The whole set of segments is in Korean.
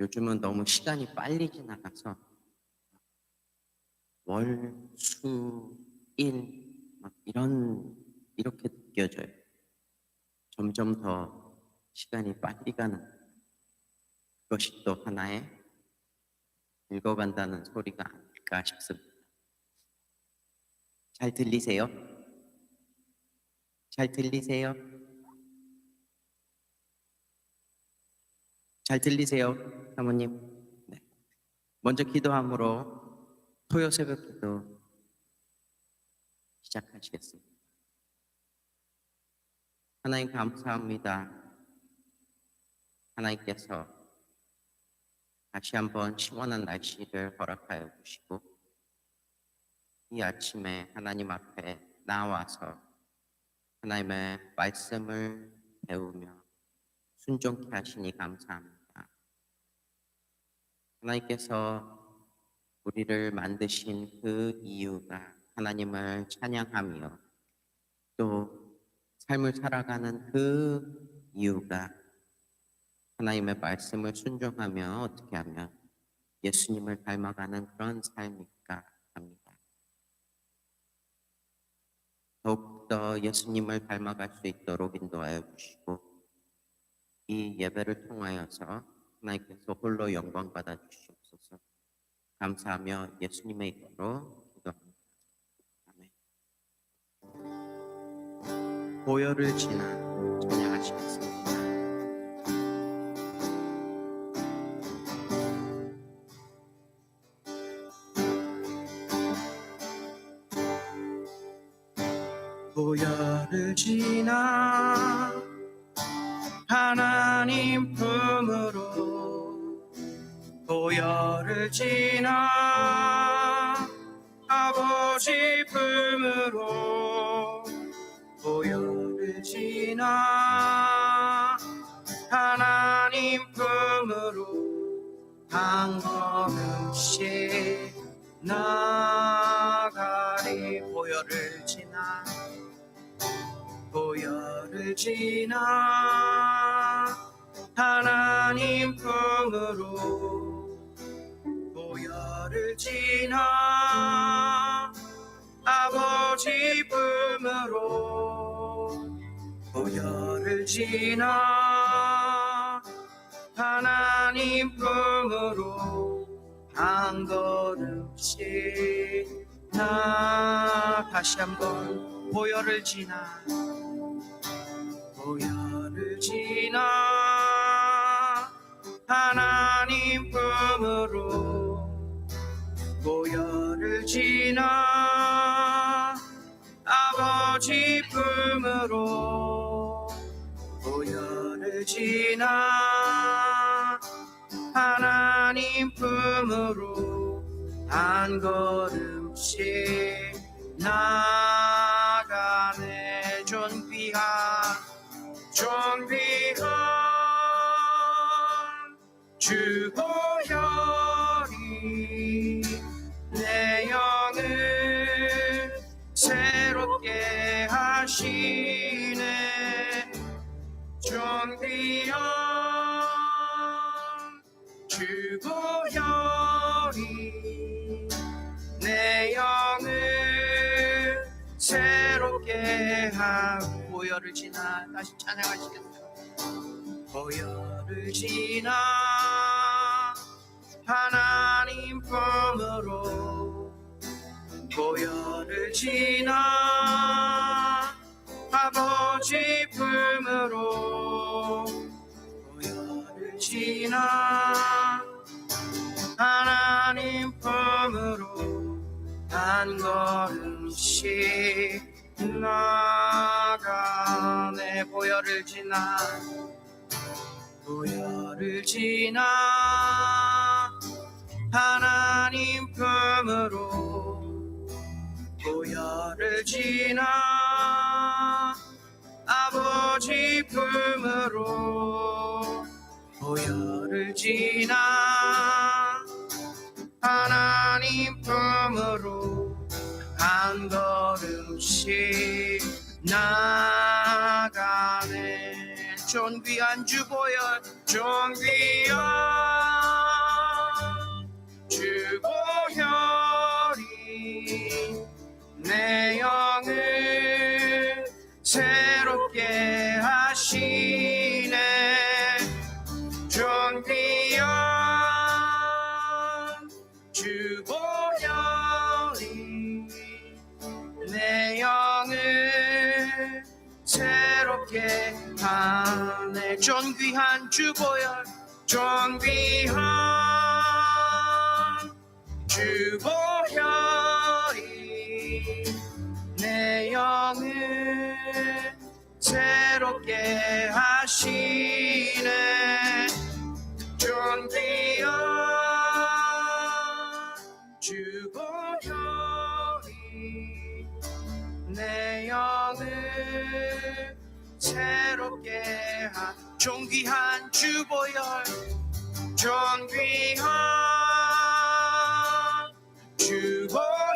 요즘은 너무 시간이 빨리 지나가서 월, 수, 일 막 이렇게 느껴져요. 점점 더 시간이 빨리 가는 그것이 또 하나의 늙어간다는 소리가 아닐까 싶습니다. 잘 들리세요? 잘 들리세요? 잘 들리세요, 사모님? 네. 먼저 기도함으로 토요 새벽 기도 시작하시겠습니다. 하나님 감사합니다. 하나님께서 다시 한번 시원한 날씨를 허락하여 주시고 이 아침에 하나님 앞에 나와서 하나님의 말씀을 배우며 순종케 하시니 감사합니다. 하나님께서 우리를 만드신 그 이유가 하나님을 찬양하며 또 삶을 살아가는 그 이유가 하나님의 말씀을 순종하며 어떻게 하면 예수님을 닮아가는 그런 삶일까 합니다. 더욱더 예수님을 닮아갈 수 있도록 인도하여 주시고 이 예배를 통하여서 하나님께서 홀로 영광 받아 주시옵소서. 감사하며 예수님의 이름으로 기도합니다. 아멘. 보혈을 지나 찬양하시겠습니다. 보혈을 지나 하나님 품으로 보혈을 지나 아버지 품으로 보혈을 지나 하나님 품으로 한 걸음씩 나가리. 보혈을 지나 보혈을 지나 하나님 품으로 보혈을 지나 아버지 품으로 보혈을 지나 하나님 품으로 한 걸음씩 다시 한번 보혈을 지나 보혈을 지나 하나님 품으로 보혈을 지나 아버지 품으로 보혈을 지나 하나님 품으로 한 걸음씩 나가네. 존귀한 주 보혈이 내 영을 새롭게 하시네. 존귀한 주 보혈이 내 영을 새롭게 하고. 보혈을 지나 다시 찬양하시겠어요. 보혈을 지나 하나님 품으로 보혈을 지나 아버지 품으로 보혈을 지나 하나님 품으로 한 걸음씩 나가네. 보혈을 지나 보혈을 지나 하나님 품으로 보혈을 지나 아버지 품으로 보혈을 지나 하나님 품으로 한 걸음씩 나가네. 존귀한 주 보혈, 존귀한 새롭게 하네. 존귀한 주보혈, 존귀한 주보혈이 내 영을 새롭게 하시네. 존귀한 주보혈이 내 영을 새롭게 존귀한 주보혈, 존귀한 주보혈이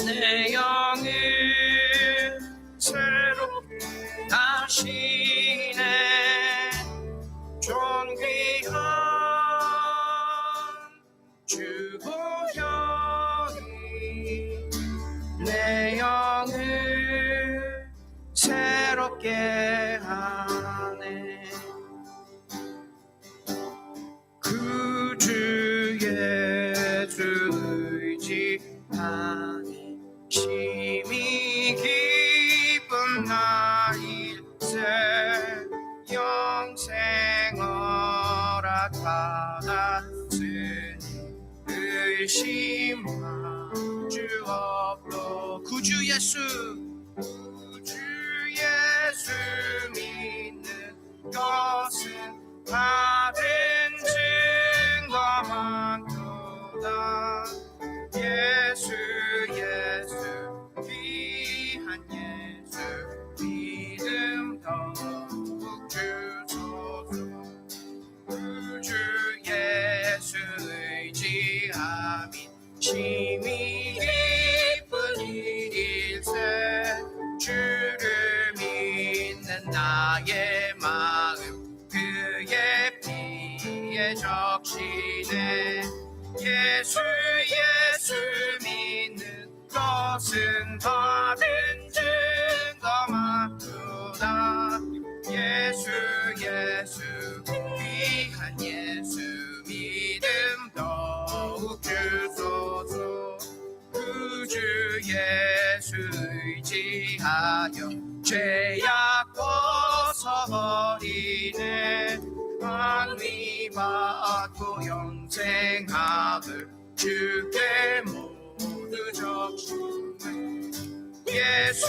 내 영을 새롭게 하시네. 존귀한 주보혈이 내 영을 새롭게 하네. 그 주 예수 의지하니 심히 기쁜 나일세. 영생 허락받았으니 의심할 주 없고. 구주 예수, 구주 예수 믿는 것은 받은 증거만도다. 예수 예수 귀한 예수 믿음 더욱 주소서. 구주 예수 의지함이 심히 기쁜 일일세. 주를 믿는 나의 마음 그의 피에 적시네. 예수 예수 믿는 것은 받은 증거만도다. 예수 예수 귀한 예수 믿음 더욱 주소서. 구주 예수 의지하여 죄악 벗어버리네. 안위 받고 영생함을 주께 모두 적시네. 예수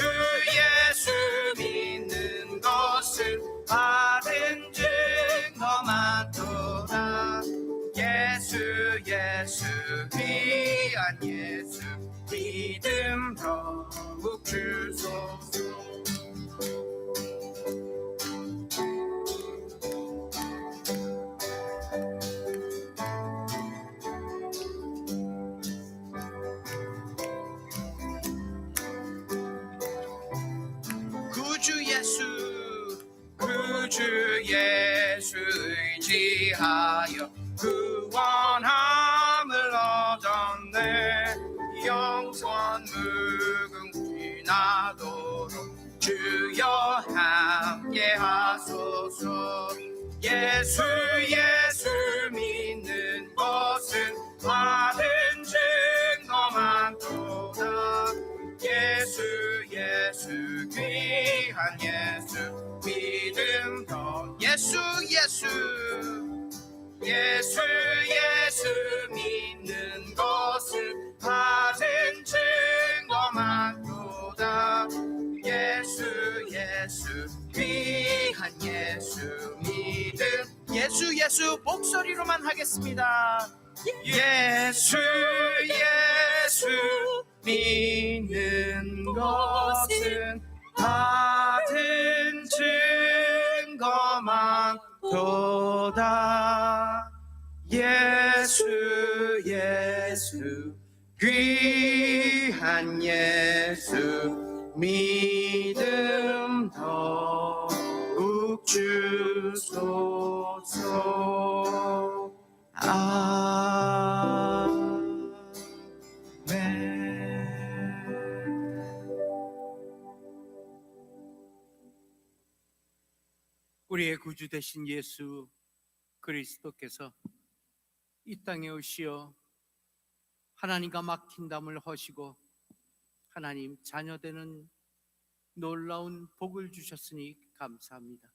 예수 믿는 것은 받은 증거만도다. 예수 예수 귀한 예수 믿음 더욱 주소서. 구주 예수, 구주 예수 의지하여 구원함을 얻었네. 영원 무궁히 나도록 주여 함께 하소서. 예수 예수 믿는 것은 받은 증거만도다. 예수 예수 귀한 예수 믿음 더. 예수 예수 예수 예수 믿는 것은 받은 증거만도다. 예수 예수 귀한 예수 믿음. 예수 예수 목소리로만 하겠습니다. 예수 예수 믿는 것은 받은 증거만도다. 예수 예수 귀한 예수 믿음 더욱 주소서. 우리의 구주 되신 예수 그리스도께서 이 땅에 오시어 하나님과 막힌 담을 허시고 하나님 자녀되는 놀라운 복을 주셨으니 감사합니다.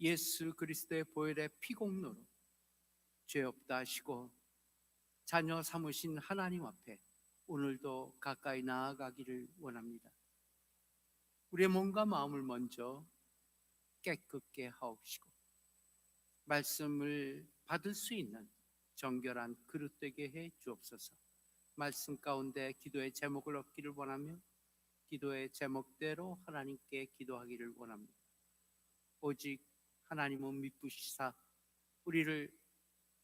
예수 그리스도의 보혈의 피공로로 죄 없다 하시고 자녀 삼으신 하나님 앞에 오늘도 가까이 나아가기를 원합니다. 우리의 몸과 마음을 먼저 깨끗게 하옵시고 말씀을 받을 수 있는 정결한 그릇 되게 해 주옵소서. 말씀 가운데 기도의 제목을 얻기를 원하며 기도의 제목대로 하나님께 기도하기를 원합니다. 오직 하나님은 미쁘시사 우리를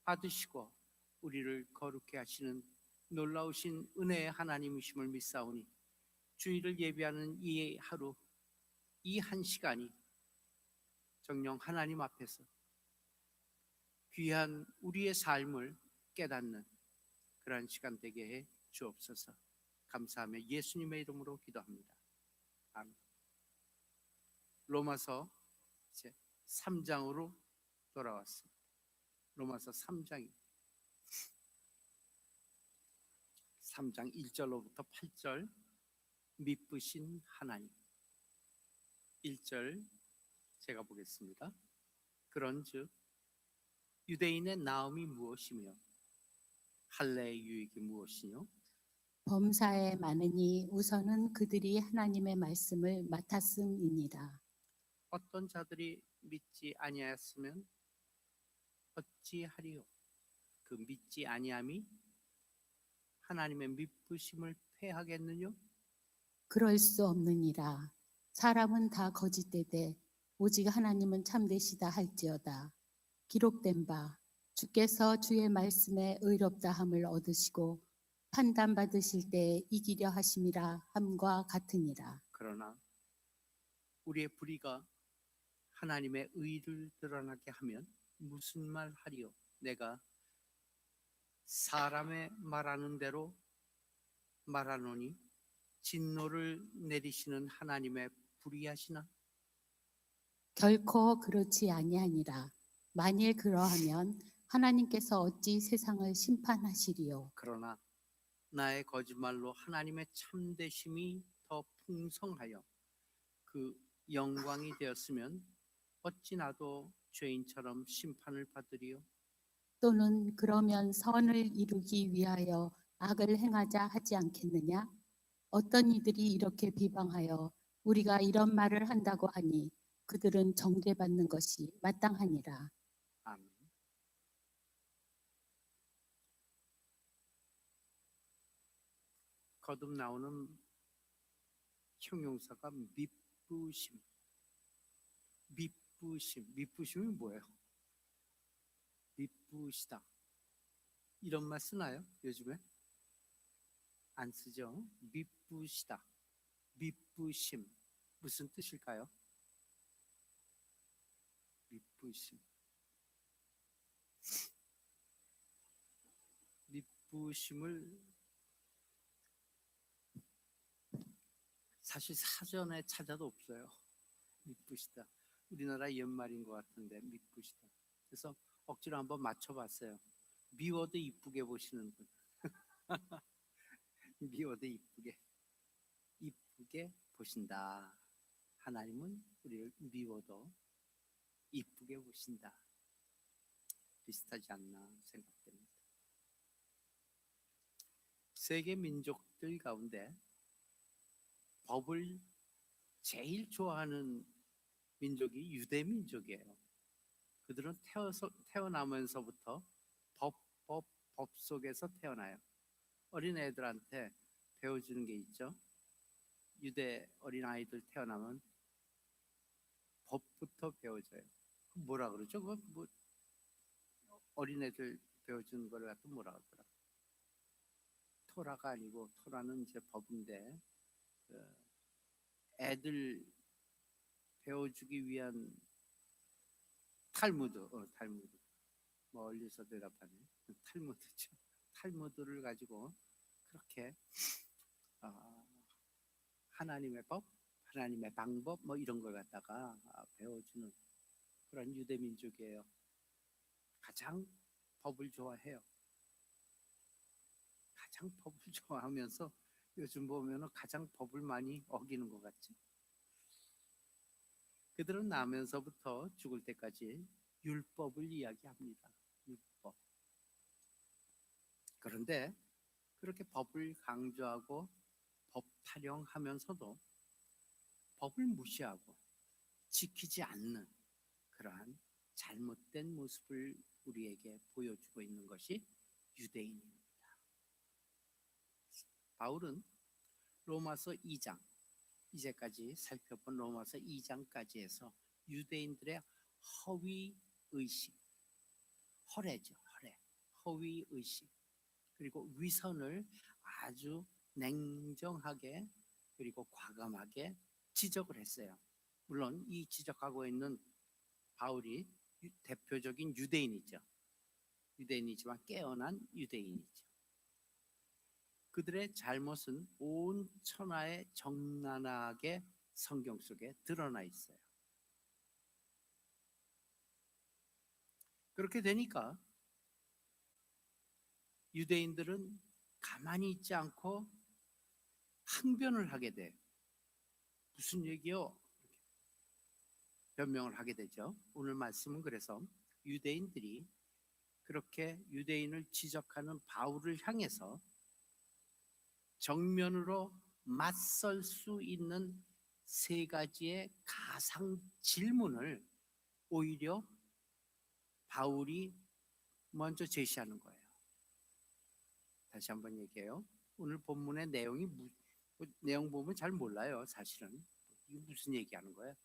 받으시고 우리를 거룩해 하시는 놀라우신 은혜의 하나님이심을 믿사오니 주일을 예비하는 이 하루, 이 한 시간이 정녕 하나님 앞에서 귀한 우리의 삶을 깨닫는 그러한 시간 되게 해 주옵소서. 감사하며 예수님의 이름으로 기도합니다. 아멘. 로마서 이제 3장으로 돌아왔습니다. 로마서 3장 1절로부터 8절 미쁘신 하나님. 1절 제가 보겠습니다. 그런즉 유대인의 나음이 무엇이며 할례의 유익이 무엇이뇨? 범사에 많으니 우선은 그들이 하나님의 말씀을 맡았음이니라. 어떤 자들이 믿지 아니하였으면 어찌하리요? 그 믿지 아니함이 하나님의 미쁘심을 패하겠느뇨? 그럴 수 없느니라. 사람은 다 거짓되되 오직 하나님은 참되시다 할지어다. 기록된 바 주께서 주의 말씀에 의롭다함을 얻으시고 판단받으실 때에 이기려 하심이라 함과 같으니라. 그러나 우리의 불의가 하나님의 의를 드러나게 하면 무슨 말 하리요? 내가 사람의 말하는 대로 말하노니 진노를 내리시는 하나님의 불의하시나? 결코 그렇지 아니하니라. 만일 그러하면 하나님께서 어찌 세상을 심판하시리요? 그러나 나의 거짓말로 하나님의 참되심이 더 풍성하여 그 영광이 되었으면 어찌 나도 죄인처럼 심판을 받으리요? 또는 그러면 선을 이루기 위하여 악을 행하자 하지 않겠느냐? 어떤 이들이 이렇게 비방하여 우리가 이런 말을 한다고 하니 그들은 정죄받는 것이 마땅하니라. 아멘. 거듭 나오는 형용사가 미쁘심. 미쁘심이 뭐예요? 미쁘시다. 이런 말 쓰나요? 요즘에? 안 쓰죠? 미쁘시다. 미쁘심. 무슨 뜻일까요? 미쁘심. 미쁘심을 사실 사전에 찾아도 없어요. 미쁘시다. 우리나라 옛말인 것 같은데 미쁘시다. 그래서 억지로 한번 맞춰봤어요. 미워도 이쁘게 보시는 분. 미워도 이쁘게 보신다. 하나님은 우리를 미워도 이쁘게 보신다. 비슷하지 않나 생각됩니다. 세계 민족들 가운데 법을 제일 좋아하는 민족이 유대 민족이에요. 그들은 태어나면서부터 법 속에서 태어나요. 어린애들한테 배워주는 게 있죠. 유대 어린아이들 태어나면 법부터 배워줘요. 뭐라 그러죠? 뭐 어린애들 배워주는 걸 갖다 뭐라 하더라. 토라가 아니고 토라는 이제 법인데 애들 배워주기 위한 탈무드. 멀리서 대답하네. 탈무드죠. 탈무드를 가지고 그렇게 하나님의 법, 하나님의 방법 뭐 이런 걸 갖다가 배워주는 그런 유대 민족이에요. 가장 법을 좋아해요. 가장 법을 좋아하면서 요즘 보면은 가장 법을 많이 어기는 것 같죠. 그들은 나면서부터 죽을 때까지 율법을 이야기합니다. 율법. 그런데 그렇게 법을 강조하고 법 타령하면서도 법을 무시하고 지키지 않는 그러한 잘못된 모습을 우리에게 보여주고 있는 것이 유대인입니다. 바울은 로마서 2장, 이제까지 살펴본 로마서 2장까지 해서 유대인들의 허위 의식, 허례죠, 허례, 허위 의식, 그리고 위선을 아주 냉정하게 그리고 과감하게 지적을 했어요. 물론 이 지적하고 있는 바울이 대표적인 유대인이죠. 유대인이지만 깨어난 유대인이죠. 그들의 잘못은 온 천하에 적나라하게 성경 속에 드러나 있어요. 그렇게 되니까 유대인들은 가만히 있지 않고 항변을 하게 돼요. 무슨 얘기요? 변명을 하게 되죠. 오늘 말씀은 그래서 유대인들이 그렇게 유대인을 지적하는 바울을 향해서 정면으로 맞설 수 있는 세 가지의 가상 질문을 오히려 바울이 먼저 제시하는 거예요. 다시 한번 얘기해요. 오늘 본문의 내용이 내용 보면 잘 몰라요. 사실은 이게 무슨 얘기하는 거예요?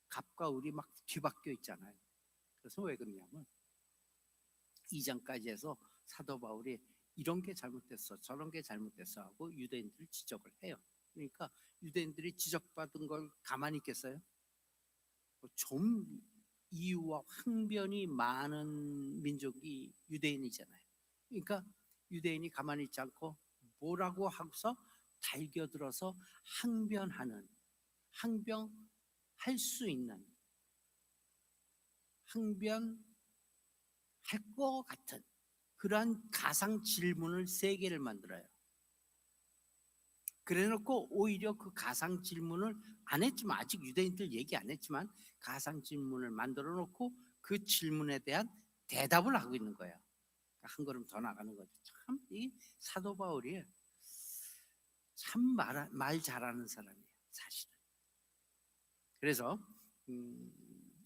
갑과 을이 막 뒤바뀌어 있잖아요. 그래서 왜 그러냐면 2장까지 해서 사도 바울이 이런 게 잘못됐어, 저런 게 잘못됐어 하고 유대인들을 지적을 해요. 그러니까 유대인들이 지적받은 걸 가만히 있겠어요? 좀 이유와 항변이 많은 민족이 유대인이잖아요. 그러니까 유대인이 가만히 있지 않고 뭐라고 하고서 달겨들어서 항변할 수 있는, 항변할 것 같은 그러한 가상 질문을 3개를 만들어요. 그래놓고 오히려 그 가상 질문을 안 했지만, 아직 유대인들 얘기 안 했지만 가상 질문을 만들어 놓고 그 질문에 대한 대답을 하고 있는 거예요. 한 걸음 더 나가는 거죠. 참 이 사도 바울이 참 말 잘하는 사람이에요, 사실은. 그래서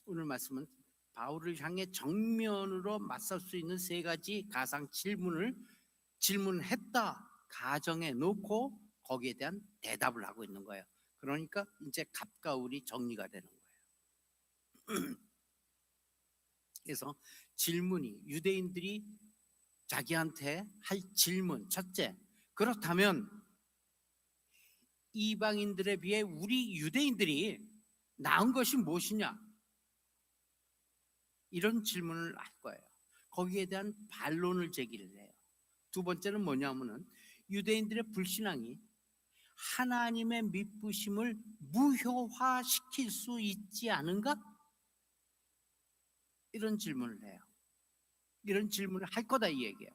오늘 말씀은 바울을 향해 정면으로 맞설 수 있는 3가지 가상 질문했다 가정해 놓고 거기에 대한 대답을 하고 있는 거예요. 그러니까 이제 갑과 을이 정리가 되는 거예요. 그래서 질문이, 유대인들이 자기한테 할 질문, 첫째, 그렇다면 이방인들에 비해 우리 유대인들이 나은 것이 무엇이냐? 이런 질문을 할 거예요. 거기에 대한 반론을 제기를 해요. 두 번째는 뭐냐면은 유대인들의 불신앙이 하나님의 믿부심을 무효화시킬 수 있지 않은가? 이런 질문을 해요. 이런 질문을 할 거다 이 얘기예요.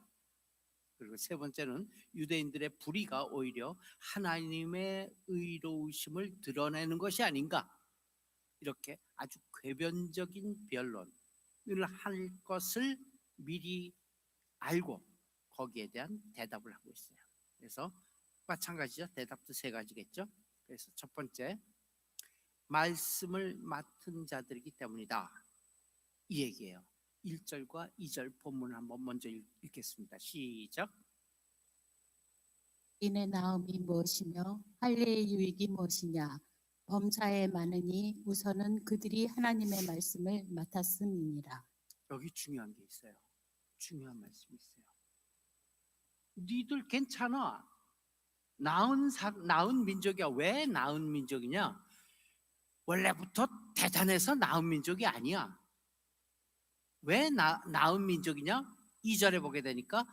그리고 세 번째는 유대인들의 불의가 오히려 하나님의 의로우심을 드러내는 것이 아닌가? 이렇게 아주 궤변적인 변론을 할 것을 미리 알고 거기에 대한 대답을 하고 있어요. 그래서 마찬가지죠. 대답도 3가지겠죠. 그래서 첫 번째, 말씀을 맡은 자들이기 때문이다. 이 얘기예요. 1절과 2절 본문을 한번 먼저 읽겠습니다. 시작. 인의 나음이 무엇이며 할례의 유익이 무엇이냐? 범사에 많으니 우선은 그들이 하나님의 말씀을 맡았음이니라. 여기 중요한 게 있어요. 중요한 말씀이 있어요. 니들 괜찮아. 나은 민족이야. 왜 나은 민족이냐? 원래부터 대단해서 나은 민족이 아니야. 왜 나은 민족이냐? 2절에 보게 되니까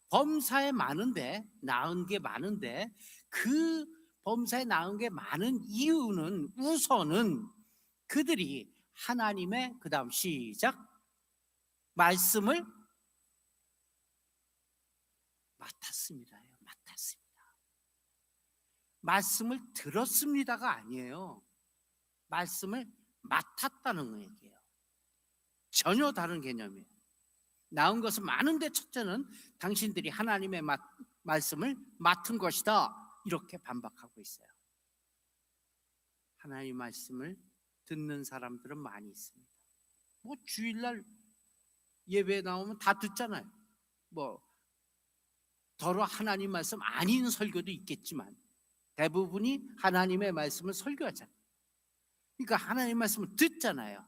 범사에 많은데, 나은 게 많은데, 그 범사에 나은 게 많은 이유는 우선은 그들이 하나님의, 그 다음 시작, 말씀을 맡았습니다. 말씀을 들었습니다가 아니에요. 말씀을 맡았다는 얘기예요. 전혀 다른 개념이에요. 나온 것은 많은데 첫째는 당신들이 하나님의 말씀을 맡은 것이다, 이렇게 반박하고 있어요. 하나님 말씀을 듣는 사람들은 많이 있습니다. 뭐 주일날 예배에 나오면 다 듣잖아요. 뭐 더러 하나님 말씀 아닌 설교도 있겠지만 대부분이 하나님의 말씀을 설교하잖아요. 그러니까 하나님 말씀을 듣잖아요.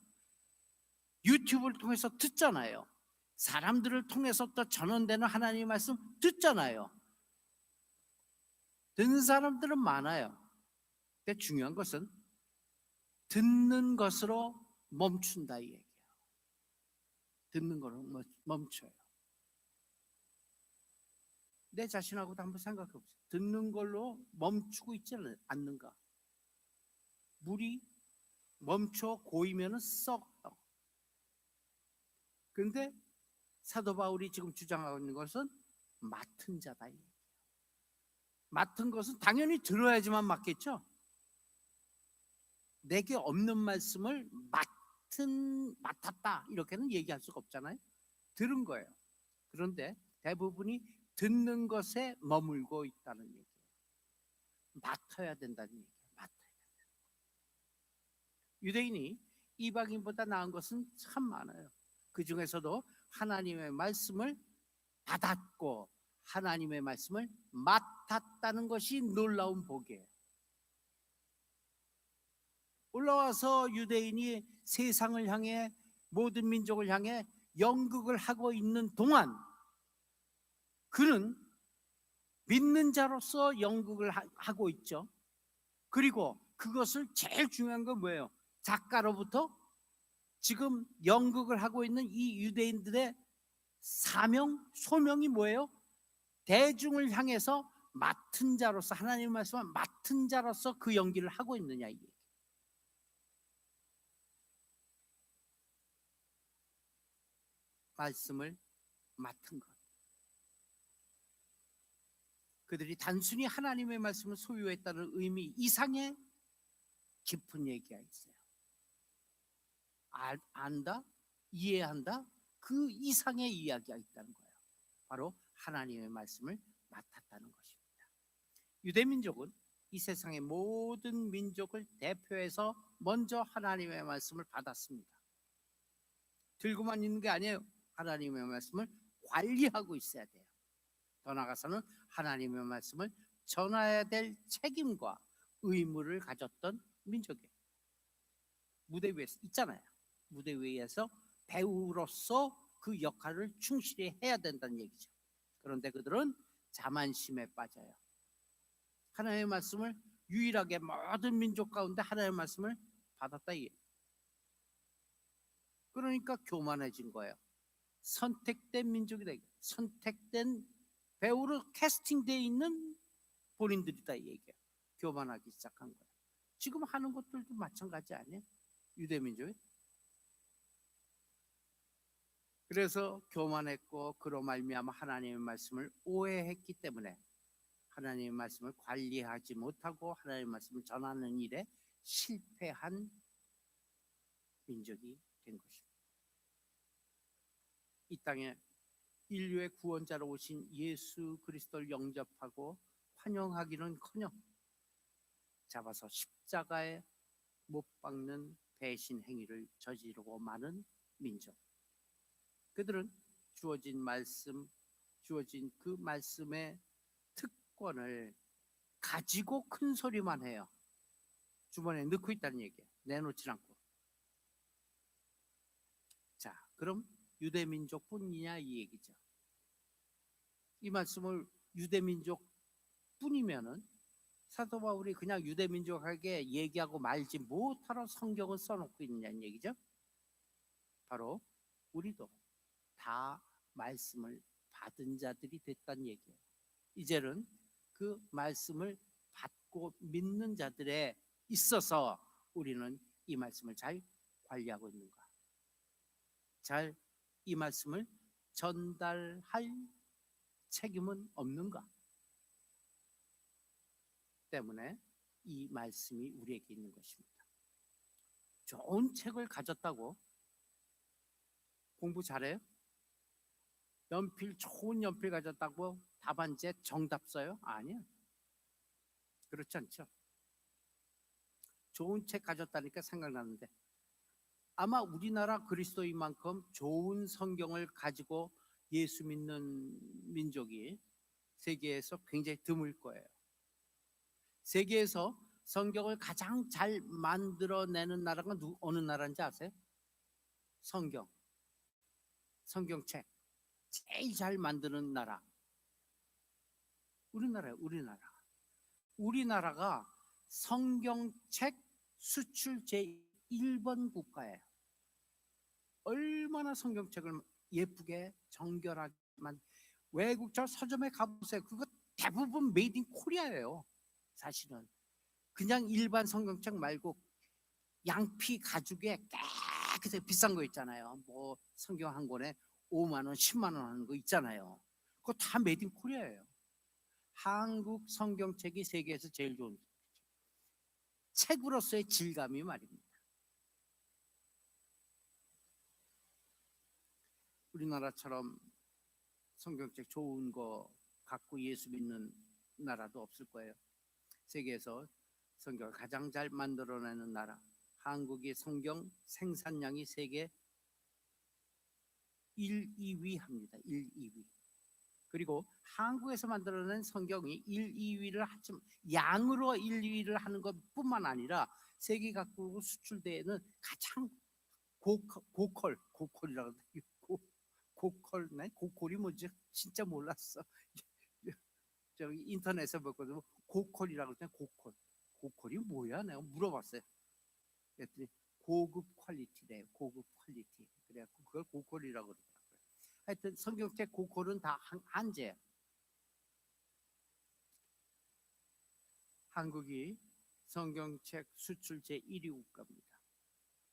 유튜브를 통해서 듣잖아요. 사람들을 통해서 또 전언되는 하나님의 말씀 듣잖아요. 듣는 사람들은 많아요. 근데 중요한 것은 듣는 것으로 멈춘다, 이 얘기예요. 듣는 거로 멈춰요. 내 자신하고도 한번 생각해 보세요. 듣는 걸로 멈추고 있지 않는가? 물이 멈춰 고이면 썩어. 그런데 사도 바울이 지금 주장하고 있는 것은 맡은 자다. 맡은 것은 당연히 들어야지만 맡겠죠. 내게 없는 말씀을 맡았다, 이렇게는 얘기할 수가 없잖아요. 들은 거예요. 그런데 대부분이 듣는 것에 머물고 있다는 얘기예요. 맡아야 된다는 얘기예요. 맡아야 된다. 유대인이 이방인보다 나은 것은 참 많아요. 그 중에서도 하나님의 말씀을 받았고 하나님의 말씀을 맡았다는 것이 놀라운 복이에요. 올라와서 유대인이 세상을 향해, 모든 민족을 향해 연극을 하고 있는 동안 그는 믿는 자로서 연극을 하고 있죠. 그리고 그것을 제일 중요한 건 뭐예요? 작가로부터 지금 연극을 하고 있는 이 유대인들의 사명, 소명이 뭐예요? 대중을 향해서 맡은 자로서, 하나님의 말씀을 맡은 자로서 그 연기를 하고 있느냐, 이게. 말씀을 맡은 것. 그들이 단순히 하나님의 말씀을 소유했다는 의미 이상의 깊은 얘기가 있어요. 안다, 이해한다, 그 이상의 이야기가 있다는 거예요. 바로 하나님의 말씀을 맡았다는 것입니다. 유대민족은 이 세상의 모든 민족을 대표해서 먼저 하나님의 말씀을 받았습니다. 들고만 있는 게 아니에요. 하나님의 말씀을 관리하고 있어야 돼요. 더 나아가서는 하나님의 말씀을 전해야 될 책임과 의무를 가졌던 민족이에요. 무대 위에 있잖아요. 무대 위에서 배우로서 그 역할을 충실히 해야 된다는 얘기죠. 그런데 그들은 자만심에 빠져요. 하나님의 말씀을 유일하게 모든 민족 가운데 하나님의 말씀을 받았다, 이게. 그러니까 교만해진 거예요. 선택된 민족이다. 선택된 배우로 캐스팅되어 있는 본인들이다, 이 얘기예요. 교만하기 시작한 거예요. 지금 하는 것들도 마찬가지 아니에요? 유대민족이. 그래서 교만했고 그로 말미암아 하나님의 말씀을 오해했기 때문에 하나님의 말씀을 관리하지 못하고 하나님의 말씀을 전하는 일에 실패한 민족이 된 것입니다. 이 땅에 인류의 구원자로 오신 예수 그리스도를 영접하고 환영하기는커녕 잡아서 십자가에 못 박는 배신 행위를 저지르고 마는 민족. 그들은 주어진 말씀, 주어진 그 말씀의 특권을 가지고 큰 소리만 해요. 주머니에 넣고 있다는 얘기예요. 내놓지 않고. 자, 그럼 유대민족뿐이냐, 이 얘기죠. 이 말씀을 유대민족뿐이면은 사도 바울이 그냥 유대민족에게 얘기하고 말지 못하러 성경을 써놓고 있느냐는 얘기죠. 바로 우리도 다 말씀을 받은 자들이 됐다는 얘기예요. 이제는 그 말씀을 받고 믿는 자들에 있어서 우리는 이 말씀을 잘 관리하고 있는가, 잘 이 말씀을 전달할 책임은 없는가 때문에 이 말씀이 우리에게 있는 것입니다. 좋은 책을 가졌다고 공부 잘해요? 좋은 연필 가졌다고 답안지에 정답 써요? 아니요. 그렇지 않죠. 좋은 책 가졌다니까 생각나는데, 아마 우리나라 그리스도인만큼 좋은 성경을 가지고 예수 믿는 민족이 세계에서 굉장히 드물 거예요. 세계에서 성경을 가장 잘 만들어내는 나라가 어느 나라인지 아세요? 성경책 제일 잘 만드는 나라 우리나라예요. 우리나라가 성경책 수출 제1번 국가예요. 얼마나 성경책을 예쁘게 정결하게만, 외국 저 서점에 가보세요. 그거 대부분 메이드 인 코리아예요. 사실은 그냥 일반 성경책 말고 양피 가죽에 깨끗하게 비싼 거 있잖아요. 뭐 성경 한 권에 5만 원, 10만 원 하는 거 있잖아요. 그거 다 메이드 인 코리아예요. 한국 성경책이 세계에서 제일 좋은 책으로서의 질감이 말입니다. 우리나라처럼 성경책 좋은 거 갖고 예수 믿는 나라도 없을 거예요. 세계에서 성경을 가장 잘 만들어내는 나라, 한국의 성경 생산량이 세계 1, 2위 합니다. 1, 2위. 그리고 한국에서 만들어낸 성경이 1, 2위를 하지만 양으로 1, 2위를 하는 것뿐만 아니라 세계 각국으로 수출되는 가장 고퀄이라고 고퀄이 뭐지? 진짜 몰랐어. 저기 인터넷에 봤거든. 고퀄이라고 그러잖아요. 고퀄이 뭐야? 내가 물어봤어요. 그랬더니 고급 퀄리티래요. 고급 퀄리티. 그래갖고 그걸 고퀄이라고 그러더라고요. 하여튼 성경책 고퀄은 다 한제예요. 한국이 성경책 수출 제1위 국가입니다.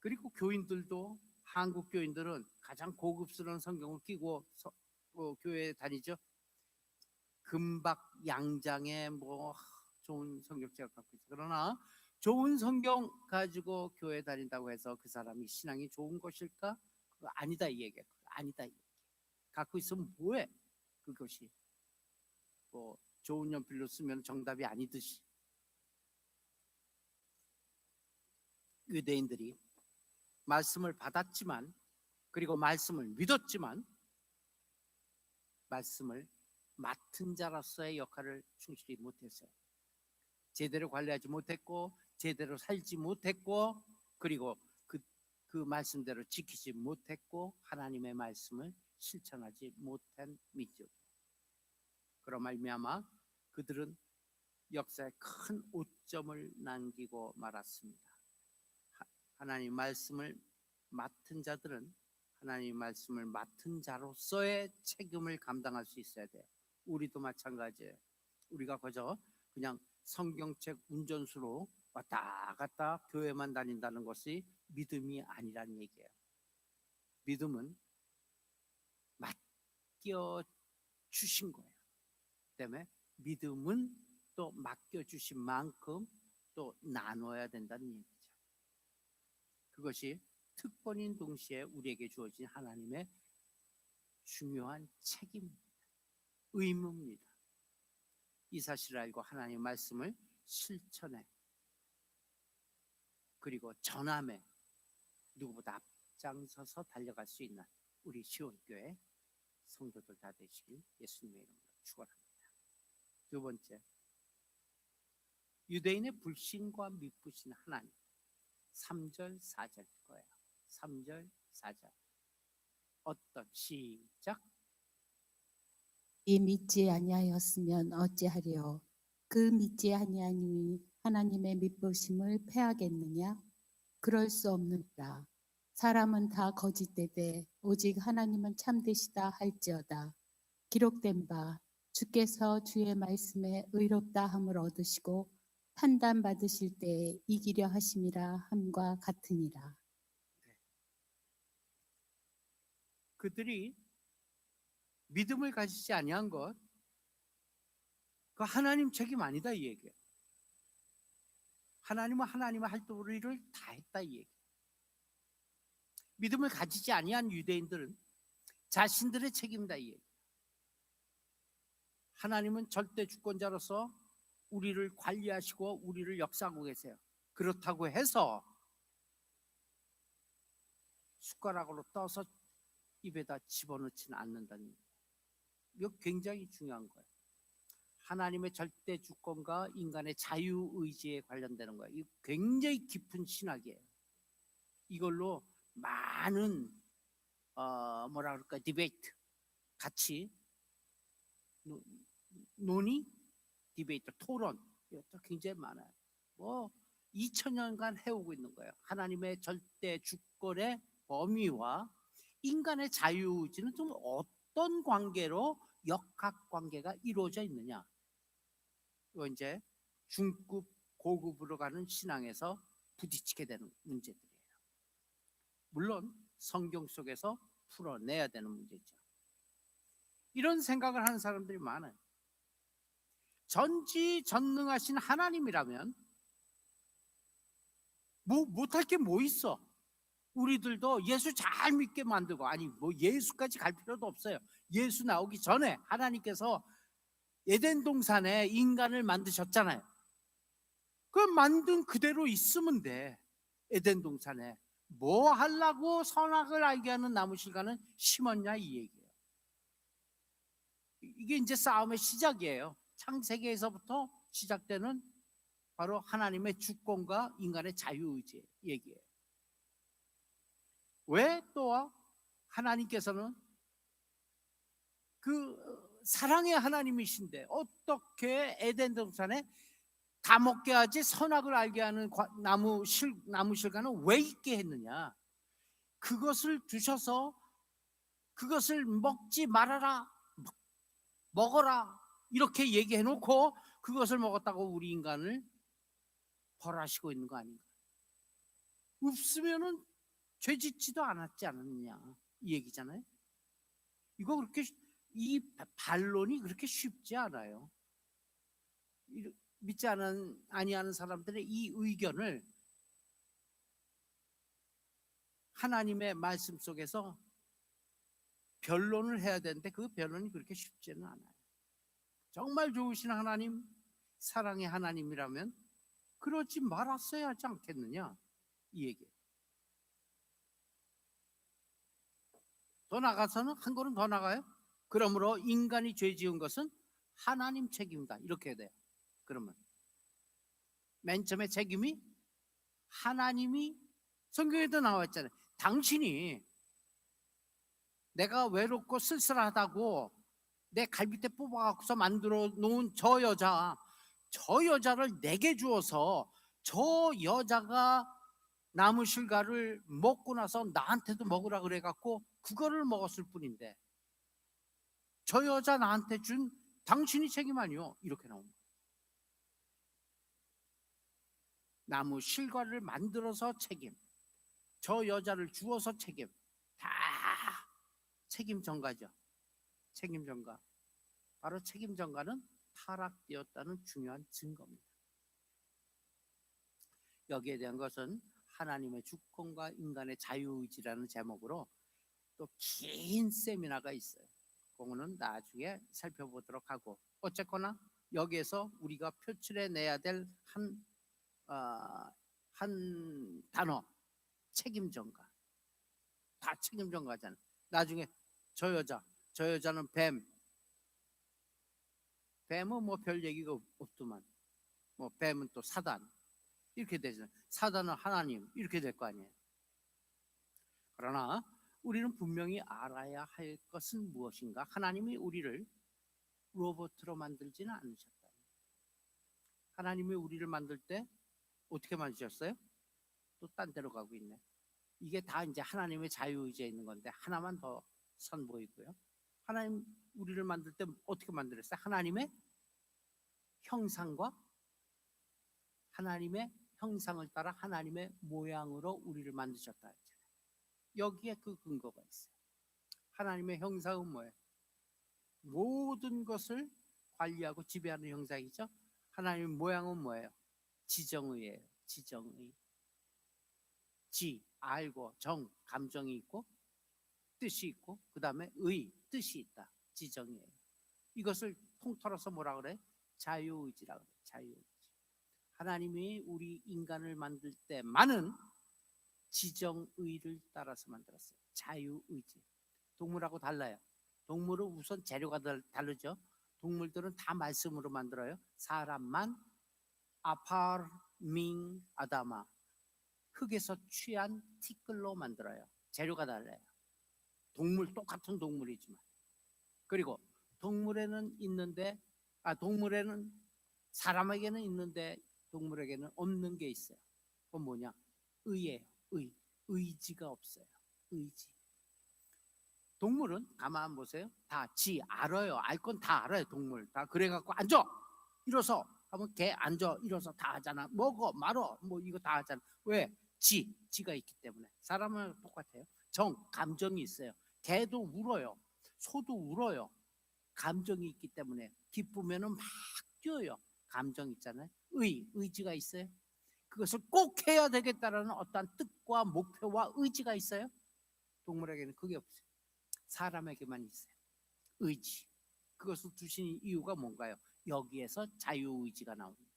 그리고 교인들도, 한국 교인들은 가장 고급스러운 성경을 끼고 교회에 다니죠. 금박 양장에 뭐 좋은 성경책을 갖고 있어요. 그러나 좋은 성경 가지고 교회 다닌다고 해서 그 사람이 신앙이 좋은 것일까? 그거 아니다 이 얘기예요. 아니다 이 얘기. 갖고 있으면 뭐해? 그것이 뭐 좋은 연필로 쓰면 정답이 아니듯이 유대인들이 말씀을 받았지만, 그리고 말씀을 믿었지만 말씀을 맡은 자로서의 역할을 충실히 못했어요. 제대로 관리하지 못했고, 제대로 살지 못했고, 그리고 그 말씀대로 지키지 못했고, 하나님의 말씀을 실천하지 못한 민족. 그런 말미암아 그들은 역사에 큰 오점을 남기고 말았습니다. 하나님 말씀을 맡은 자들은 하나님 말씀을 맡은 자로서의 책임을 감당할 수 있어야 돼요. 우리도 마찬가지예요. 우리가 그냥 성경책 운전수로 왔다 갔다 교회만 다닌다는 것이 믿음이 아니라는 얘기예요. 믿음은 맡겨주신 거예요. 때문에 믿음은 또 맡겨주신 만큼 또 나눠야 된다는 얘기죠. 그것이 특권인 동시에 우리에게 주어진 하나님의 중요한 책임입니다. 의무입니다. 이 사실을 알고 하나님의 말씀을 실천해, 그리고 전함에 누구보다 앞장서서 달려갈 수 있는 우리 시온교회 성도들 다 되시길 예수님의 이름으로 축원합니다. 두 번째, 유대인의 불신과 미쁘신 하나님. 3절 4절 거예요. 3절 4절. 시작. 이 믿지 아니하였으면 어찌하리요? 그 믿지 아니하니 하나님의 미쁘심을 패하겠느냐? 그럴 수 없느니라. 사람은 다 거짓되되 오직 하나님은 참되시다 할지어다. 기록된 바 주께서 주의 말씀에 의롭다 함을 얻으시고 판단 받으실 때에 이기려 하심이라 함과 같으니라. 그들이 믿음을 가지지 아니한 것, 그 하나님 책임 아니다 이 얘기예요. 하나님은 하나님의 할 도리를 다 했다 이 얘기예요. 믿음을 가지지 아니한 유대인들은 자신들의 책임이다 이 얘기. 하나님은 절대 주권자로서 우리를 관리하시고 우리를 역사하고 계세요. 그렇다고 해서 숟가락으로 떠서 입에다 집어넣지는 않는다는 얘기예요. 이거 굉장히 중요한 거예요. 하나님의 절대 주권과 인간의 자유의지에 관련되는 거예요. 이거 굉장히 깊은 신학이에요. 이걸로 많은 뭐라 그럴까, 디베이트, 같이 논의, 디베이트, 토론, 이것도 굉장히 많아요. 뭐 2000년간 해오고 있는 거예요. 하나님의 절대 주권의 범위와 인간의 자유의지는 좀 어떤 관계로 역학관계가 이루어져 있느냐. 이거 이제 중급, 고급으로 가는 신앙에서 부딪히게 되는 문제들이에요. 물론 성경 속에서 풀어내야 되는 문제죠. 이런 생각을 하는 사람들이 많아요. 전지전능하신 하나님이라면 못할 게 뭐 있어? 우리들도 예수 잘 믿게 만들고, 아니 뭐 예수까지 갈 필요도 없어요. 예수 나오기 전에 하나님께서 에덴 동산에 인간을 만드셨잖아요. 그 만든 그대로 있으면 돼. 에덴 동산에 뭐 하려고 선악을 알게 하는 나무 실과는 심었냐 이 얘기예요. 이게 이제 싸움의 시작이에요. 창세기에서부터 시작되는 바로 하나님의 주권과 인간의 자유의지 얘기예요. 왜 또 하나님께서는 그 사랑의 하나님이신데 어떻게 에덴 동산에 다 먹게 하지 선악을 알게 하는 나무 실과는 왜 있게 했느냐? 그것을 두셔서 그것을 먹지 말아라, 먹어라 이렇게 얘기해 놓고 그것을 먹었다고 우리 인간을 벌하시고 있는 거 아닌가? 없으면은 죄 짓지도 않았지 않느냐 이 얘기잖아요. 이거 그렇게 이 반론이 그렇게 쉽지 않아요. 믿지 아니하는 사람들의 이 의견을 하나님의 말씀 속에서 변론을 해야 되는데 그 변론이 그렇게 쉽지는 않아요. 정말 좋으신 하나님, 사랑의 하나님이라면 그러지 말았어야 하지 않겠느냐 이 얘기예요. 더 나가서는 한 걸음 더 나가요. 그러므로 인간이 죄 지은 것은 하나님 책임이다 이렇게 돼요. 그러면 맨 처음에 책임이 하나님이, 성경에도 나와 있잖아요. 당신이 내가 외롭고 쓸쓸하다고 내 갈비뼈 뽑아갖고서 만들어 놓은 저 여자를 내게 주어서 저 여자가 나무 실과를 먹고 나서 나한테도 먹으라 그래갖고 그거를 먹었을 뿐인데 저 여자 나한테 준 당신이 책임 아니요 이렇게 나옵니다. 나무 실과를 만들어서 책임, 저 여자를 주어서 책임, 다 책임 전가죠. 책임 전가. 바로 책임 전가는 타락되었다는 중요한 증거입니다. 여기에 대한 것은 하나님의 주권과 인간의 자유의지라는 제목으로 또 긴 세미나가 있어요. 그거는 나중에 살펴보도록 하고, 어쨌거나 여기에서 우리가 표출해 내야 될 한 단어, 책임 전가. 다 책임 전가잖아요. 나중에 저 여자는 뱀은 뭐 별 얘기가 없더만, 뭐 뱀은 또 사단 이렇게 되잖아요. 사단은 하나님 이렇게 될 거 아니에요. 그러나 우리는 분명히 알아야 할 것은 무엇인가? 하나님이 우리를 로봇으로 만들지는 않으셨다. 하나님이 우리를 만들 때 어떻게 만드셨어요? 또 딴 데로 가고 있네. 이게 다 이제 하나님의 자유의지에 있는 건데 하나만 더 선보이고요. 하나님 우리를 만들 때 어떻게 만들었어요? 하나님의 형상과 하나님의 형상을 따라 하나님의 모양으로 우리를 만드셨다 했잖아요. 여기에 그 근거가 있어요. 하나님의 형상은 뭐예요? 모든 것을 관리하고 지배하는 형상이죠. 하나님의 모양은 뭐예요? 지정의예요. 지정의. 지, 알고, 정, 감정이 있고 뜻이 있고 그 다음에 의, 뜻이 있다. 지정이에요. 이것을 통틀어서 뭐라 그래? 자유의지라 그래. 자유의지. 하나님이 우리 인간을 만들 때 많은 지정의를 따라서 만들었어요. 자유의지. 동물하고 달라요. 동물은 우선 재료가 다르죠. 동물들은 다 말씀으로 만들어요. 사람만 아파르밍 아다마, 흙에서 취한 티끌로 만들어요. 재료가 달라요. 동물 똑같은 동물이지만. 그리고 동물에는 있는데 동물에는 사람에게는 있는데 동물에게는 없는 게 있어요. 그건 뭐냐? 의예요. 의지가 없어요. 의지. 동물은 가만 보세요. 다 지 알아요. 알 건 다 알아요. 동물 다 그래갖고 앉아 일어서 하면 개 앉아 일어서 다 하잖아. 먹어 말어 뭐 이거 다 하잖아. 왜? 지가 있기 때문에. 사람은 똑같아요. 정 감정이 있어요. 개도 울어요. 소도 울어요. 감정이 있기 때문에. 기쁘면은 막 뛰어요. 감정 있잖아요. 의지가 있어요. 그것을 꼭 해야 되겠다라는 어떠한 뜻과 목표와 의지가 있어요. 동물에게는 그게 없어요. 사람에게만 있어요. 의지. 그것을 두신 이유가 뭔가요? 여기에서 자유의지가 나옵니다.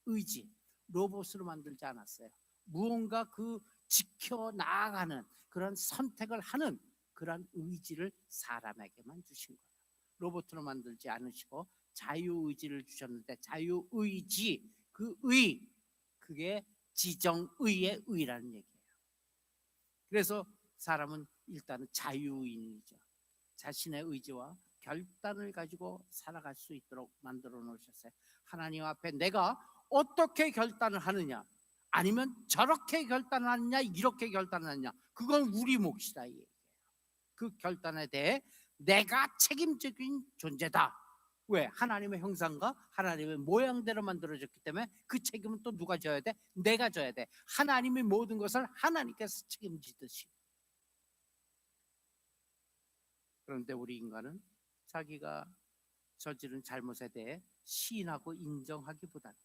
의지. 로봇으로 만들지 않았어요. 무언가 그 지켜 나아가는 그런 선택을 하는 그런 의지를 사람에게만 주신 거예요. 로봇으로 만들지 않으시고 자유의지를 주셨는데, 자유의지, 그 의, 그게 지정의의 의라는 얘기예요. 그래서 사람은 일단은 자유인이죠. 자신의 의지와 결단을 가지고 살아갈 수 있도록 만들어 놓으셨어요. 하나님 앞에 내가 어떻게 결단을 하느냐, 아니면 저렇게 결단을 하느냐, 이렇게 결단을 하느냐, 그건 우리 몫이다 이 얘기예요. 그 결단에 대해 내가 책임적인 존재다. 왜? 하나님의 형상과 하나님의 모양대로 만들어졌기 때문에 그 책임은 또 누가 져야 돼? 내가 져야 돼. 하나님이 모든 것을 하나님께서 책임지듯이. 그런데 우리 인간은 자기가 저지른 잘못에 대해 시인하고 인정하기보다는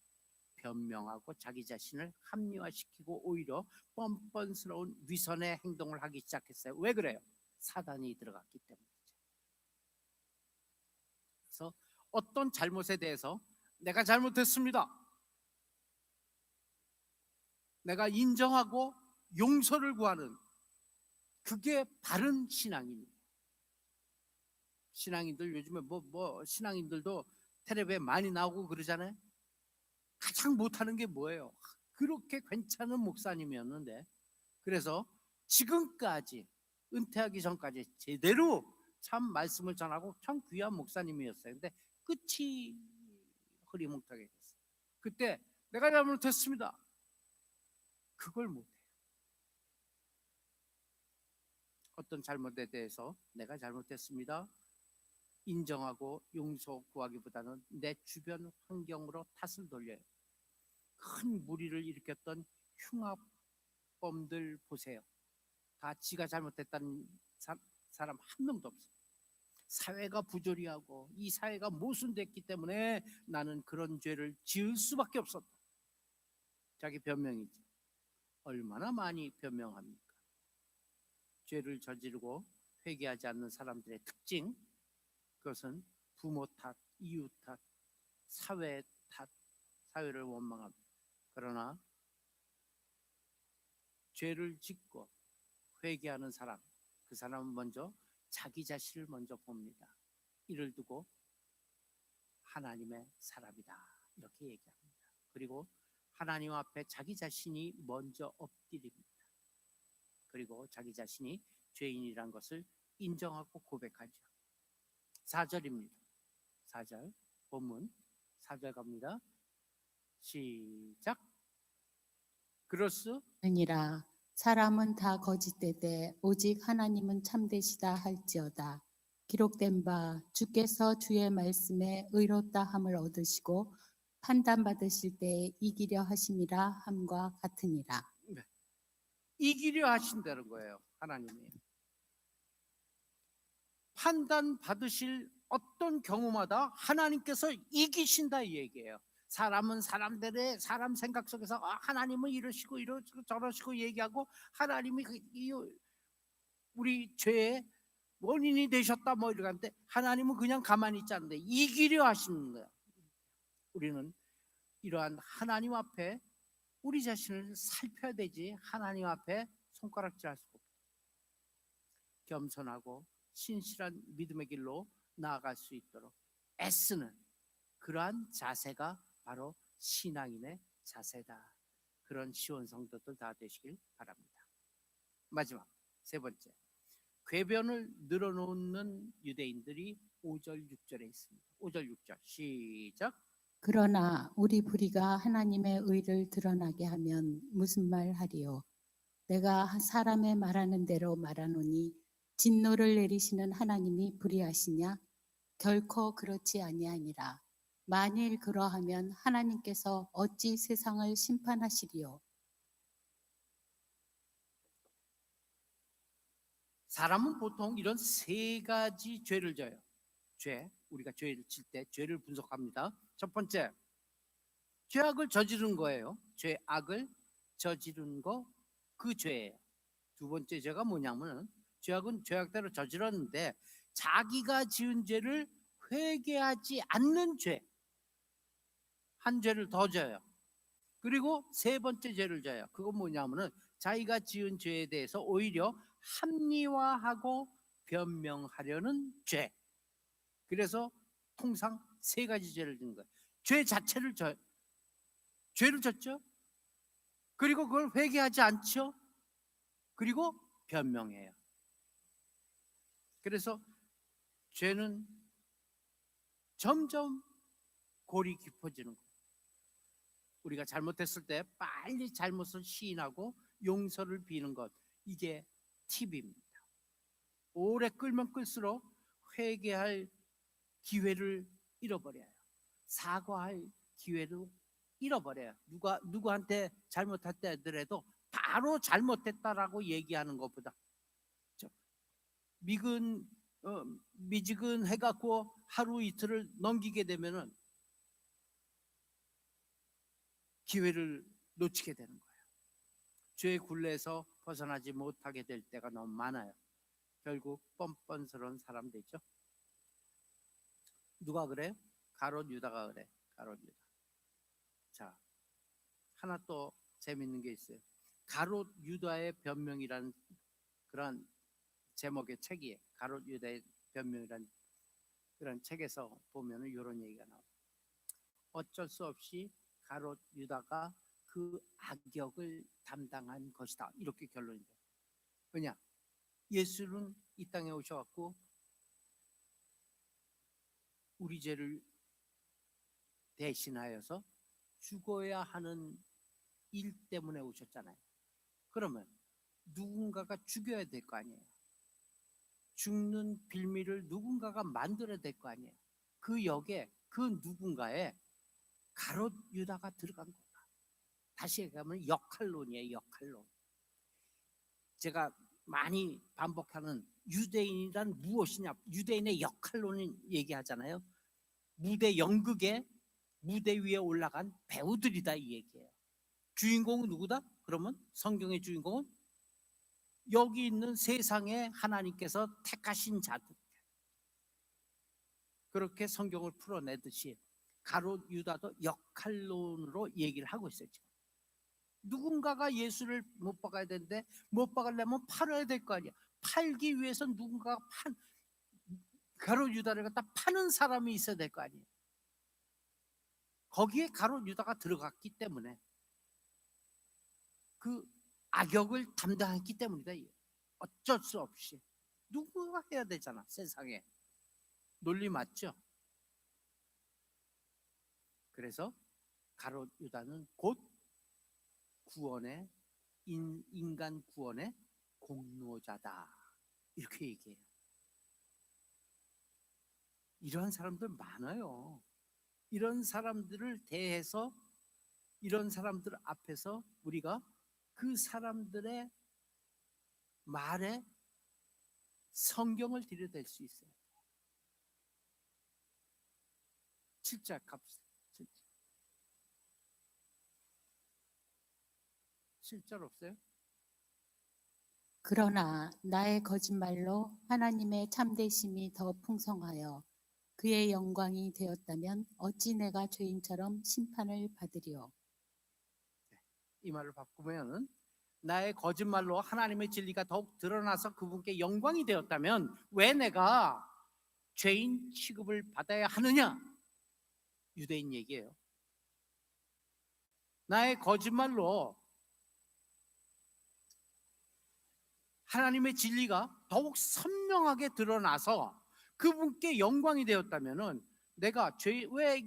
변명하고 자기 자신을 합리화시키고 오히려 뻔뻔스러운 위선의 행동을 하기 시작했어요. 왜 그래요? 사단이 들어갔기 때문이죠. 그래서 어떤 잘못에 대해서 내가 잘못했습니다, 내가 인정하고 용서를 구하는, 그게 바른 신앙입니다. 신앙인들 요즘에 신앙인들도 텔레비에 많이 나오고 그러잖아요. 가장 못하는 게 뭐예요? 그렇게 괜찮은 목사님이었는데, 그래서 지금까지 은퇴하기 전까지 제대로 참 말씀을 전하고 참 귀한 목사님이었어요. 근데 끝이 흐리멍텅하게 됐어요. 그때 내가 잘못했습니다, 그걸 못해요. 어떤 잘못에 대해서 내가 잘못했습니다 인정하고 용서 구하기보다는 내 주변 환경으로 탓을 돌려요. 큰 무리를 일으켰던 흉악범들 보세요. 다 지가 잘못했다는 사람 한 명도 없어요. 사회가 부조리하고 이 사회가 모순됐기 때문에 나는 그런 죄를 지을 수밖에 없었다. 자기 변명이죠. 얼마나 많이 변명합니까? 죄를 저지르고 회개하지 않는 사람들의 특징, 그것은 부모 탓, 이웃 탓, 사회 탓, 사회를 원망합니다. 그러나 죄를 짓고 회개하는 사람, 그 사람은 먼저 자기 자신을 먼저 봅니다. 이를 두고 하나님의 사람이다 이렇게 얘기합니다. 그리고 하나님 앞에 자기 자신이 먼저 엎드립니다. 그리고 자기 자신이 죄인이란 것을 인정하고 고백하죠. 4절입니다. 4절 본문 4절 갑니다. 시작. 그럴수 아니라 사람은 다 거짓되되 오직 하나님은 참되시다 할지어다. 기록된 바 주께서 주의 말씀에 의롭다 함을 얻으시고 판단받으실 때 이기려 하심이라 함과 같으니라. 이기려 하신다는 거예요. 하나님이 판단 받으실 어떤 경우마다 하나님께서 이기신다 이 얘기예요. 사람은 사람 생각 속에서 하나님은 이러시고 이러시고 저러시고 얘기하고 하나님이 우리 죄의 원인이 되셨다 뭐 이러는데 하나님은 그냥 가만히 있지 않는데 이기려 하시는 거야. 우리는 이러한 하나님 앞에 우리 자신을 살펴야 되지 하나님 앞에 손가락질할 수가 없다. 겸손하고 신실한 믿음의 길로 나아갈 수 있도록 애쓰는 그러한 자세가 바로 신앙인의 자세다. 그런 시온 성도들 다 되시길 바랍니다. 마지막 세 번째, 궤변을 늘어놓는 유대인들이 5절 6절에 있습니다. 5절 6절 시작. 그러나 우리 불의가 하나님의 의를 드러나게 하면 무슨 말 하리요? 내가 사람의 말하는 대로 말하노니 진노를 내리시는 하나님이 불의하시냐? 결코 그렇지 아니하니라. 만일 그러하면 하나님께서 어찌 세상을 심판하시리요? 사람은 보통 이런 세 가지 죄를 져요. 우리가 죄를 질 때 죄를 분석합니다. 첫 번째, 죄악을 저지른 거예요. 죄악을 저지른 거 그 죄예요. 두 번째 죄가 뭐냐면은 죄악은 죄악대로 저질렀는데 자기가 지은 죄를 회개하지 않는 죄, 한 죄를 더 져요. 그리고 세 번째 죄를 져요. 그건 뭐냐면은 자기가 지은 죄에 대해서 오히려 합리화하고 변명하려는 죄. 그래서 통상 세 가지 죄를 짓는 거예요. 죄를 졌죠. 그리고 그걸 회개하지 않죠. 그리고 변명해요. 그래서 죄는 점점 골이 깊어지는 거예요. 우리가 잘못했을 때 빨리 잘못을 시인하고 용서를 비는 것, 이게 팁입니다. 오래 끌면 끌수록 회개할 기회를 잃어버려요. 사과할 기회를 잃어버려요. 누구한테 잘못했다더라도 바로 잘못했다라고 얘기하는 것보다 미지근 해갖고 하루 이틀을 넘기게 되면은 기회를 놓치게 되는 거예요. 죄의 굴레에서 벗어나지 못하게 될 때가 너무 많아요. 결국 뻔뻔스러운 사람 되죠. 누가 그래요? 가롯 유다가 그래. 가롯 유다. 자, 하나 또 재밌는 게 있어요. 가롯 유다의 변명이라는 그런 제목의 책이에요. 가롯 유다의 변명이라는 그런 책에서 보면은 이런 얘기가 나와요. 어쩔 수 없이 가롯 유다가 그 악역을 담당한 것이다. 이렇게 결론이 돼요. 왜냐? 예수는 이 땅에 오셔갖고 우리 죄를 대신하여서 죽어야 하는 일 때문에 오셨잖아요. 그러면 누군가가 죽여야 될 거 아니에요. 죽는 빌미를 누군가가 만들어야 될 거 아니에요. 그 역에 그 누군가에 가롯 유다가 들어간 거다. 다시 얘기하면 역할론이에요. 역할론. 제가 많이 반복하는 유대인이란 무엇이냐, 유대인의 역할론을 얘기하잖아요. 무대 연극에 무대 위에 올라간 배우들이다 이 얘기예요. 주인공은 누구다? 그러면 성경의 주인공은 여기 있는 세상에 하나님께서 택하신 자들. 그렇게 성경을 풀어내듯이 가롯 유다도 역할론으로 얘기를 하고 있어요. 지금. 누군가가 예수를 못 박아야 되는데 못 박으려면 팔아야 될 거 아니야. 팔기 위해서 누군가가 가롯 유다를 갖다 파는 사람이 있어야 될 거 아니에요. 거기에 가롯 유다가 들어갔기 때문에 그 악역을 담당했기 때문이다. 어쩔 수 없이 누구가 해야 되잖아. 세상에 논리 맞죠? 그래서 가롯 유다는 곧 구원의 인간 구원의 공로자다 이렇게 얘기해요. 이런 사람들 많아요. 이런 사람들을 대해서 이런 사람들 앞에서 우리가 그 사람들의 말에 성경을 들여댈 수 있어요. 7절 갑시다. 실제로 없어요? 그러나 나의 거짓말로 하나님의 참되심이 더 풍성하여 그의 영광이 되었다면 어찌 내가 죄인처럼 심판을 받으리요. 이 말을 바꾸면 나의 거짓말로 하나님의 진리가 더욱 드러나서 그분께 영광이 되었다면 왜 내가 죄인 취급을 받아야 하느냐? 유대인 얘기예요. 나의 거짓말로 하나님의 진리가 더욱 선명하게 드러나서 그분께 영광이 되었다면은 내가 왜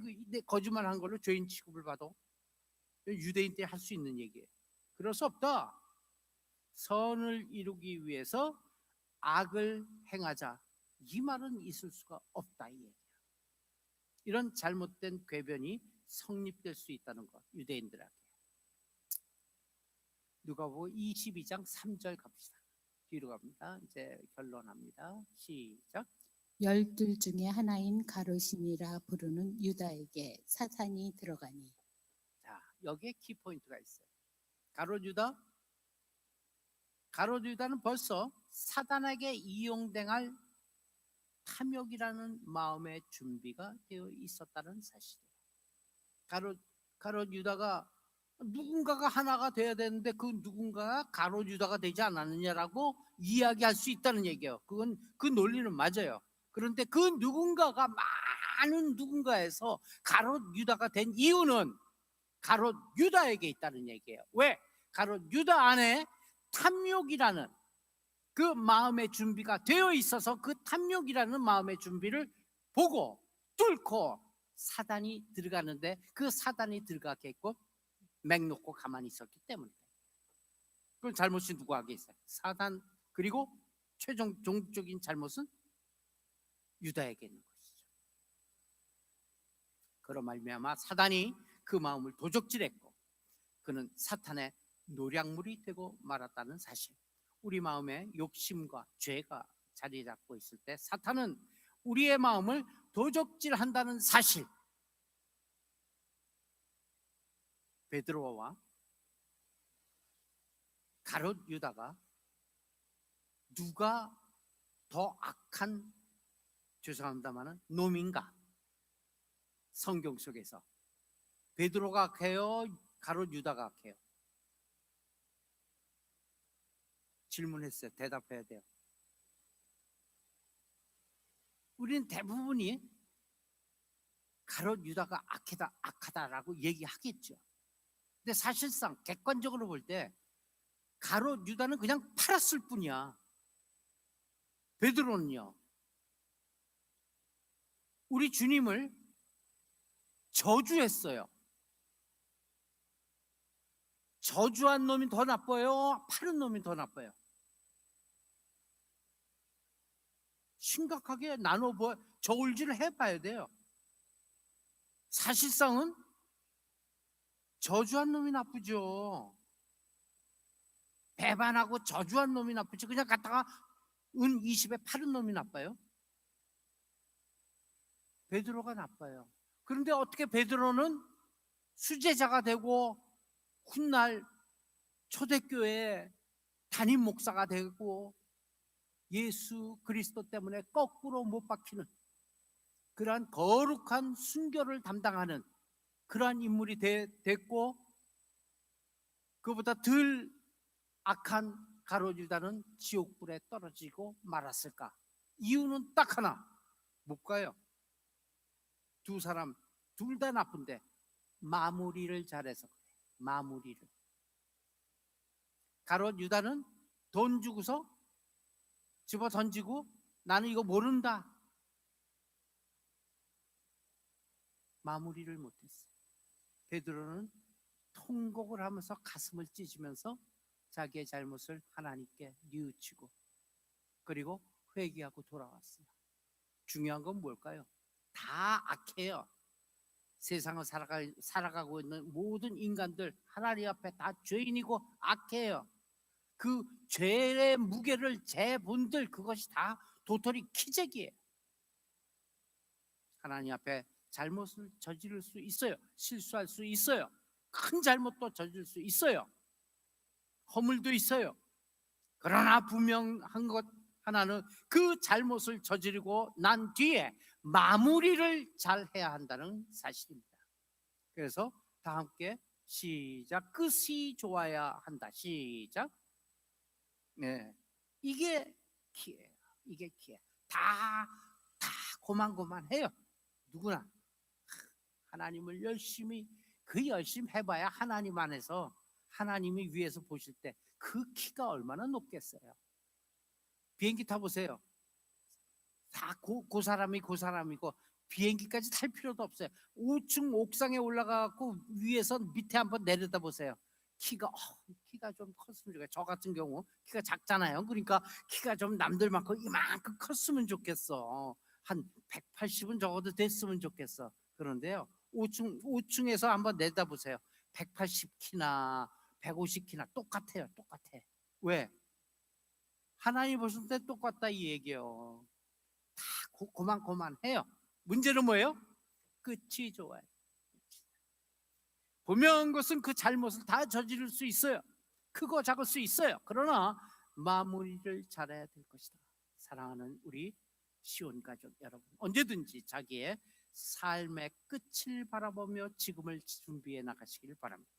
거짓말한 걸로 죄인 취급을 받아? 유대인 때 할 수 있는 얘기예요. 그럴 수 없다. 선을 이루기 위해서 악을 행하자. 이 말은 있을 수가 없다 이 얘기야. 이런 잘못된 궤변이 성립될 수 있다는 것, 유대인들에게. 누가복음 22장 3절 갑시다. 뒤로 갑니다. 이제 결론합니다. 시작. 12 중에 하나인 가롯이니라 부르는 유다에게 사탄이 들어가니. 자, 여기에 키포인트가 있어요. 가롯 유다. 가롯 유다는 벌써 사단에게 이용당할 탐욕이라는 마음의 준비가 되어 있었다는 사실이에요. 가롯 유다가 누군가가 하나가 돼야 되는데 그 누군가가 가롯 유다가 되지 않았느냐라고 이야기할 수 있다는 얘기예요. 그 논리는 맞아요. 그런데 그 누군가가 많은 누군가에서 가롯 유다가 된 이유는 가롯 유다에게 있다는 얘기예요. 왜? 가롯 유다 안에 탐욕이라는 그 마음의 준비가 되어 있어서 그 탐욕이라는 마음의 준비를 보고 뚫고 사단이 들어가는데 그 사단이 들어가게 했고 맥 놓고 가만히 있었기 때문에. 그럼 잘못이 누구에게 있어요? 사단. 그리고 최종 종적인 잘못은 유다에게 있는 것이죠. 그런 말미암아 사단이 그 마음을 도적질했고 그는 사탄의 노략물이 되고 말았다는 사실. 우리 마음에 욕심과 죄가 자리 잡고 있을 때 사탄은 우리의 마음을 도적질한다는 사실. 베드로와 가롯 유다가 누가 더 악한, 죄송합니다마는 놈인가? 성경 속에서 베드로가 악해요? 가롯 유다가 악해요? 질문했어요. 대답해야 돼요. 우리는 대부분이 가롯 유다가 악하다라고 얘기하겠죠. 근데 사실상 객관적으로 볼 때 가롯 유다는 그냥 팔았을 뿐이야. 베드로는요, 우리 주님을 저주했어요. 저주한 놈이 더 나빠요? 파는 놈이 더 나빠요? 심각하게 나눠 저울질을 해봐야 돼요. 사실상은 저주한 놈이 나쁘죠. 배반하고 저주한 놈이 나쁘지. 그냥 갖다가 은 20에 파는 놈이 나빠요? 베드로가 나빠요. 그런데 어떻게 베드로는 수제자가 되고 훗날 초대교회 담임 목사가 되고 예수 그리스도 때문에 거꾸로 못 박히는 그러한 거룩한 순교를 담당하는 그러한 인물이 됐고, 그보다 덜 악한 가롯 유다는 지옥불에 떨어지고 말았을까? 이유는 딱 하나, 못 가요. 두 사람 둘 다 나쁜데 마무리를 잘해서 그래. 마무리를. 가롯 유다는 돈 주고서 집어 던지고 나는 이거 모른다. 마무리를 못했어요. 베드로는 통곡을 하면서 가슴을 찢으면서 자기의 잘못을 하나님께 뉘우치고 그리고 회개하고 돌아왔어요. 중요한 건 뭘까요? 다 악해요. 세상을 살아가고 있는 모든 인간들 하나님 앞에 다 죄인이고 악해요. 그 죄의 무게를 재본들 그것이 다 도토리 키재기예요. 하나님 앞에 잘못을 저지를 수 있어요. 실수할 수 있어요. 큰 잘못도 저질 수 있어요. 허물도 있어요. 그러나 분명한 것 하나는 그 잘못을 저지르고 난 뒤에 마무리를 잘 해야 한다는 사실입니다. 그래서 다 함께 시작. 끝이 좋아야 한다. 시작. 네, 이게 키예요. 이게 키예요. 다 고만고만해요. 누구나 하나님을 열심히 해봐야 하나님 안에서 하나님이 위에서 보실 때 그 키가 얼마나 높겠어요. 비행기 타보세요. 다 그 사람이고 비행기까지 탈 필요도 없어요. 5층 옥상에 올라가고 위에서 밑에 한번 내려다 보세요. 키가 좀 컸으면 좋겠어요. 저 같은 경우 키가 작잖아요. 그러니까 키가 좀 남들만큼 이만큼 컸으면 좋겠어. 한 180은 적어도 됐으면 좋겠어. 그런데요, 5층에서 한번 내다 보세요. 180 키나 150 키나 똑같아요. 똑같아. 왜? 하나님 보실 때 똑같다 이 얘기예요. 다 고만고만해요. 문제는 뭐예요? 끝이 좋아요. 분명한 것은 그 잘못을 다 저지를 수 있어요. 크고 작을 수 있어요. 그러나 마무리를 잘해야 될 것이다. 사랑하는 우리 시온 가족 여러분, 언제든지 자기의 삶의 끝을 바라보며 지금을 준비해 나가시길 바랍니다.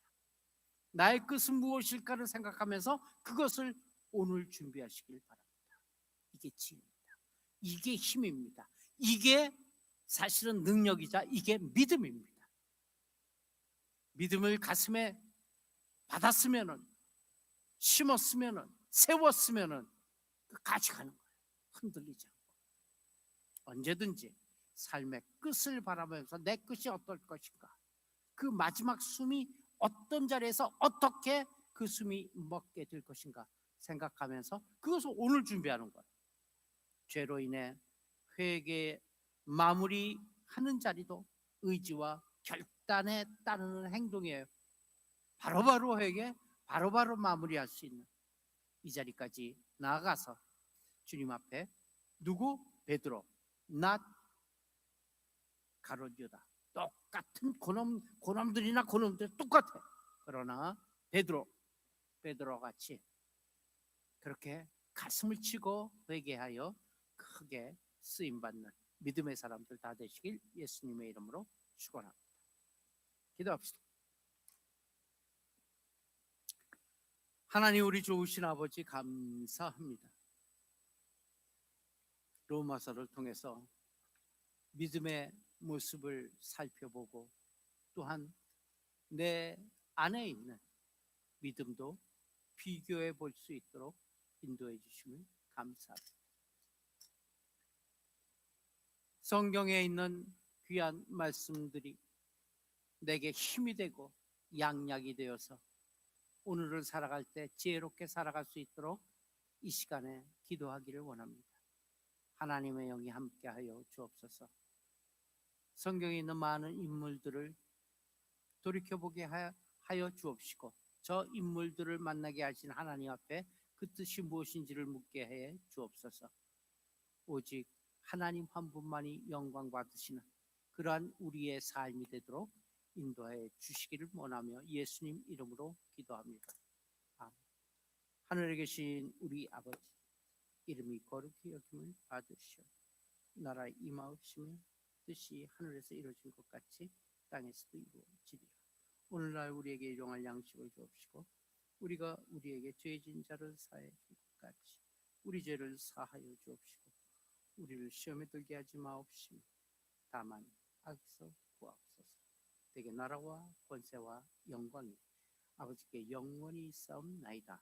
나의 끝은 무엇일까를 생각하면서 그것을 오늘 준비하시길 바랍니다. 이게 지혜입니다. 이게 힘입니다. 이게 사실은 능력이자 이게 믿음입니다. 믿음을 가슴에 받았으면은, 심었으면은, 세웠으면은 끝까지 가는 거예요. 흔들리지 않고. 언제든지 삶의 끝을 바라보면서 내 끝이 어떨 것인가, 그 마지막 숨이 어떤 자리에서 어떻게 그 숨이 먹게 될 것인가 생각하면서 그것을 오늘 준비하는 거예요. 죄로 인해 회개 마무리하는 자리도 의지와 결단에 따르는 행동이에요. 바로바로 회개, 바로바로 마무리할 수 있는 이 자리까지 나아가서 주님 앞에 누구? 베드로, 나 가룟유다. 똑같은 고놈들이나 고놈들 똑같아. 그러나 베드로 같이 그렇게 가슴을 치고 회개하여 크게 쓰임받는 믿음의 사람들 다 되시길 예수님의 이름으로 축원합니다. 기도합시다. 하나님, 우리 좋으신 아버지 감사합니다. 로마서를 통해서 믿음의 모습을 살펴보고 또한 내 안에 있는 믿음도 비교해 볼 수 있도록 인도해 주시면 감사합니다. 성경에 있는 귀한 말씀들이 내게 힘이 되고 양약이 되어서 오늘을 살아갈 때 지혜롭게 살아갈 수 있도록 이 시간에 기도하기를 원합니다. 하나님의 영이 함께하여 주옵소서. 성경에 있는 많은 인물들을 돌이켜보게 하여 주옵시고 저 인물들을 만나게 하신 하나님 앞에 그 뜻이 무엇인지를 묻게 해 주옵소서. 오직 하나님 한 분만이 영광 받으시는 그러한 우리의 삶이 되도록 인도해 주시기를 원하며 예수님 이름으로 기도합니다. 아멘. 하늘에 계신 우리 아버지, 이름이 거룩히 여김을 받으시오. 나라 임하옵시며 뜻이 하늘에서 이루어진 것 같이 땅에서도 이루어지리라. 오늘날 우리에게 일용할 양식을 주옵시고 우리가 우리에게 죄진 자를 사해 줄 것 같이 우리 죄를 사하여 주옵시고 우리를 시험에 들게 하지 마옵시며 다만 악에서 구하옵소서. 대개 나라와 권세와 영광이 아버지께 영원히 있사옵나이다.